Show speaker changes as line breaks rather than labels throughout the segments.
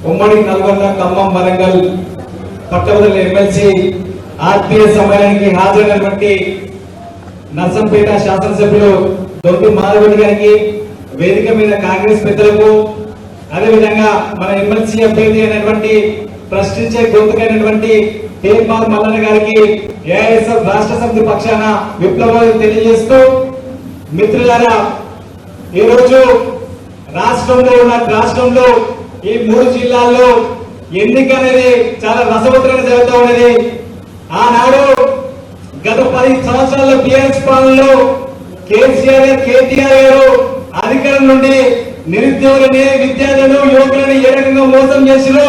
ఉమ్మడి నల్గొండ ఖమ్మం వరంగల్ పట్టభద్రుల MLC RTA సమ్మేళనానికి హాజరైనటువంటి Narsampet శాసనసభ్యులు దొడ్డి మాధవరెడ్డి గారికి, వేదిక మీద కాంగ్రెస్ పెద్దలకు, అదేవిధంగా మన ఎమ్మెల్సీ అభ్యర్థి అయినటువంటి ప్రశ్నించే గొంతుకైనటువంటి తీర్మార్ మల్లన్న గారికి ఏఐఎస్ఎఫ్ రాష్ట్ర సమితి పక్షాన విప్లవాలు తెలియజేస్తూ, మిత్రులారా, ఈ రోజు రాష్ట్రంలో ఈ 3 జిల్లాల్లో ఎన్నిక అనేది చాలా రసవత్తరంగా జరుగుతూ ఉన్నది. ఆనాడు గత 10 సంవత్సరాల టీఆర్ఎస్ పాలనలో కేసీఆర్ గారు, కేటీఆర్ గారు అధికారం నుండి నిరుద్యోగులని, విద్యార్థులను, యువకులని ఏ రకంగా మోసం చేసిరో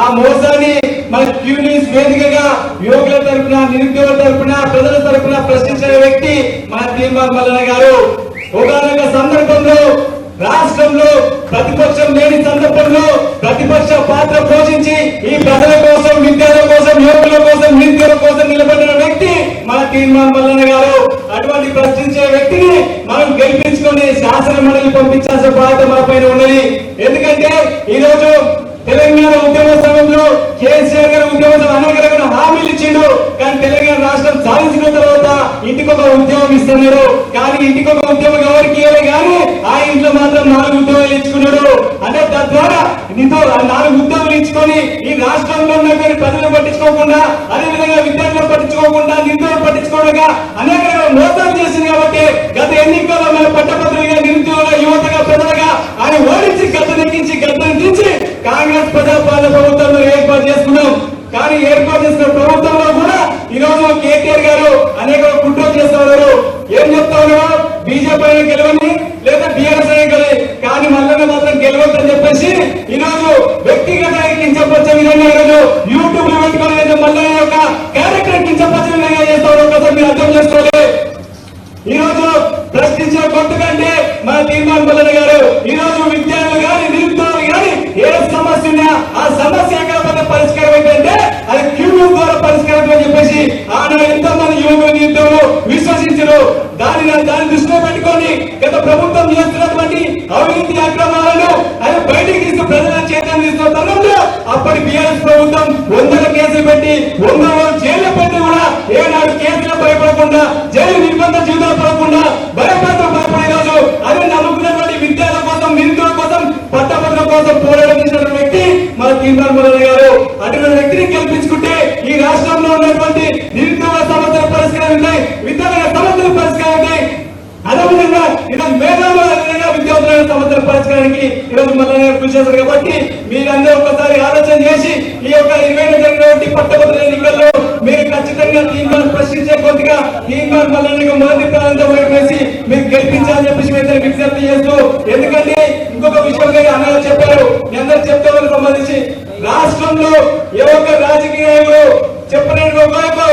ఆ మోసాన్ని మన క్యూనిస్ వేదికగా యువకుల తరఫున, నిరుద్యోగుల తరఫున, ప్రజల తరఫున ప్రశ్నించిన వ్యక్తి మన తీర్మార్ మల్లన్న గారు. ఒకనొక సందర్భంలో రాష్ట్రంలో ప్రతిపక్షం లేని సందర్భంలో ప్రతిపక్ష పాత్ర పోషించి ఈ ప్రజల కోసం, విద్యార్థుల కోసం, యువకుల కోసం, నిరుద్యోగుల కోసం నిలబడిన వ్యక్తి మన తీర్మార్ మల్లన్న గారు. అటువంటి ప్రశ్నించే వ్యక్తిని మనం గెలిపించుకొని శాసన మండలి పంపించాల్సిన బాధ్యత మన పైన ఉన్నది. ఎందుకంటే ఈ రోజు తెలంగాణ ఉద్యమ సమయంలో కేసీఆర్ గారు ఉద్యమం అనేక రకాల హామీలు ఇచ్చిండు. కానీ తెలంగాణ రాష్ట్రం సాధించిన తర్వాత ఇంటికొక ఉద్యోగం ఇస్తున్నాడు. కానీ ఇంటికొక ఉద్యోగం ఎవరికి ఇవ్వలే, కానీ ఆ ఇంట్లో మాత్రం 4 ఉద్యోగాలు ఇచ్చుకున్నాడు. అంటే తద్వారా 4 ఉద్యోగాలు ఇచ్చుకొని ఈ రాష్ట్రంలో ఉన్నటువంటి ప్రజలను పట్టించుకోకుండా, అదేవిధంగా విద్యార్థులను పట్టించుకోకుండా, నిరుద్యోగులు పట్టించుకోవడంగా అనేక మోసాలు చేసింది. కాబట్టి గత ఎన్నికల్లో మన పట్టభద్రులుగా, నిరుద్యోగుల, యువతగా, ప్రజలుగా ఆయన ఓడించి గద్దెనెక్కించి దించి కాంగ్రెస్ ప్రజాపాలన ప్రభుత్వంలో ఏర్పాటు చేసుకున్నాం. కానీ ఏర్పాటు చేసిన ప్రభుత్వంలో కూడా ఈ రోజు కేటీఆర్ గారు అనేక కుట్రలు చేస్తా ఉన్నారు. ఏం చెప్తా ఉన్నారు? బీజేపీ అయినా గెలవని, లేదా బీఆర్ఎస్ అయినా గెలి, కానీ మల్లన్న మాత్రం గెలవద్దని చెప్పేసి ఈ రోజు వ్యక్తిగత కించపరిచే విధంగా ఈ రోజు యూట్యూబ్ లో పెట్టుకోలేదు. మల్లన్న యొక్క క్యారెక్టర్ కించపరిచే విధంగా చేస్తా ఉన్నారు. ఒకసారి మీరు అర్థం చేసుకోవాలి. ఈ రోజు ప్రశ్నించిన గొంతు కంటే మన తీర్మార్ మల్లన్న గారు ఈ రోజు విద్యార్థులు కానీ, నిరుద్యోగులు కానీ ఏ సమస్య ఉన్నా ఆ సమస్య ఎక్కడ పరిష్కారం ఏంటంటే అది క్యూ ద్వారా పరిష్కారం అని చెప్పేసి ఆనాడు ఎంతో మంది యువకులు, నిరుద్యోగులు విశ్వసించరు. దాన్ని దృష్టిలో పెట్టుకొని గత ప్రభుత్వం చేస్తున్నటువంటి అవినీతి అక్రమాలను ఆయన బయటికి తీసుకు ప్రజల చేతను తీసుకున్న తరుణంలో అప్పటి బీఆర్ఎస్ ప్రభుత్వం 100 కేసులు పెట్టి 100 రోజులు జైల్లో పెట్టి కూడా ఏనాడు కేసులు భయపడకుండా, జైలు నిర్బంధ జీవితాలు పడకుండా భయపడే రోజు అదే నమ్ముకున్నటువంటి విద్యార్థుల కోసం, నిరుద్యోగుల కోసం, పట్టభద్రుల కోసం పోరాటం చేసిన వ్యక్తి మన తీర్మార్ మల్లన్న గారు. అటువంటి వ్యక్తిని గెలిపించుకుంటే ఈ రాష్ట్రంలో ఉన్నటువంటి నిరుద్యోగ సమస్యల పరిష్కారం ఉంటాయి, విద్యార్థుల సమస్యల పరిష్కారం ఉంటాయి. అదేవిధంగా ఈరోజు మేధావుల విద్యార్థుల సమస్యల పరిష్కారానికి ఈరోజు మల్లన్న గారు కృషి చేస్తారు. కాబట్టి మీరందరూ ఒకసారి ఆలోచన చేసి ఈ యొక్క 20 జరిగినటువంటి పట్టభద్రుల ఎన్నికల్లో మీరు ఖచ్చితంగా తీర్మానం ప్రశ్నించే కొద్దిగా తీర్మార్ మల్లన్నకు మొదటి ప్రాంతం వేసి మీరు గెలిపించాలని చెప్పేసి విజ్ఞప్తి చేస్తూ, ఎందుకంటే ఇంకొక విషయం అన్నగా చెప్పారు, మీ అందరూ చెప్తే సంబంధించి రాష్ట్రంలో ఏ ఒక్క రాజకీయ నాయకుడు చెప్పినట్టు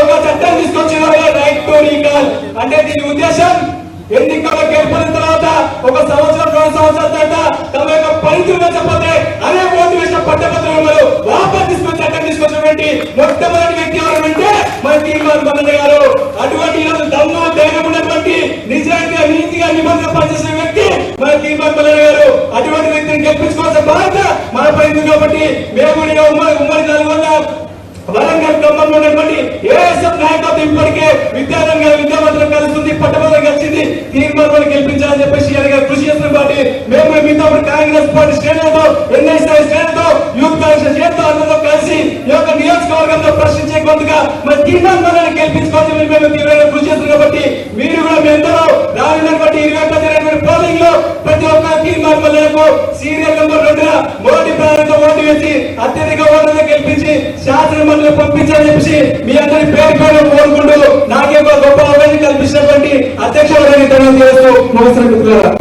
ఒక చట్టం తీసుకొచ్చిన రైట్ టు రీకాల్. అంటే దీని ఉద్దేశం ఎన్నికల్లో గెలిపిన తర్వాత 1 సంవత్సరం 2 సంవత్సరాల తర్వాత తమ యొక్క పనితీరు చెప్పతే అదే ఓటు వేసిన పట్టభద్రులు వాపస్ తీసుకొని చట్టం తీసుకొచ్చినటువంటి మొట్టమొదటి వ్యక్తి ఎవరంటే మన తీర్మార్ మల్లన్న గారు. అటువంటి దమ్ము, ధైర్యం ఉన్నటువంటి నిజాయితీగా, నీతిగా, నిబంధన పనిచేసిన వ్యక్తి మన తీర్మార్ మల్లన్న గారు. అటువంటి వ్యక్తిని గెలిపించుకోవాల్సిన బాధ్యత మన పైన. కాబట్టి మేము ఉమ్మడి నల్గొండ, వరంగల్, ఖమ్మంలో ఉన్నటువంటి ఏఎస్ఎఫ్ నాయకత్వం ఇప్పటికే విద్యావంతులు కలుస్తుంది, పట్టభద్రులు కలిసింది, తీర్మార్ గెలిపించాలని చెప్పేసి కృషి చేస్తున్న పార్టీ మేము మీతో కాంగ్రెస్ పార్టీ శ్రేణులతో, ఎన్ఐసీ శ్రేణులతో, యూత్ కాంగ్రెస్ శ్రేణులతో అందరితో కలిసి ఈ యొక్క నియోజకవర్గంలో ప్రశ్నించే కొద్దిగా మరి తీర్మార్ మల్లన్న గెలిపించుకోవాలని మేము తీవ్రంగా కృషి చేస్తున్నాం. కాబట్టి మీరు కూడా మీ అందరూ రానున్నటువంటి 21 జరిగినటువంటి పోలింగ్ లో ప్రతి ఒక్క తీర్మార్ మల్లన్నకు సీరియల్ నెంబర్ 2 మొదటి ప్రారంభంలో ఓటు వేసి అత్యధిక ఓట్లతో గెలిపించి శాసన మండలి పంపించాలని చెప్పేసి మీ అందరి పేరు కోరుకుంటూ నాకే గొప్ప అవకాశం కల్పించినటువంటి అధ్యక్షుడు ధన్యవాదాలు చేస్తూ ముగిస్తున్న మిత్రులారా.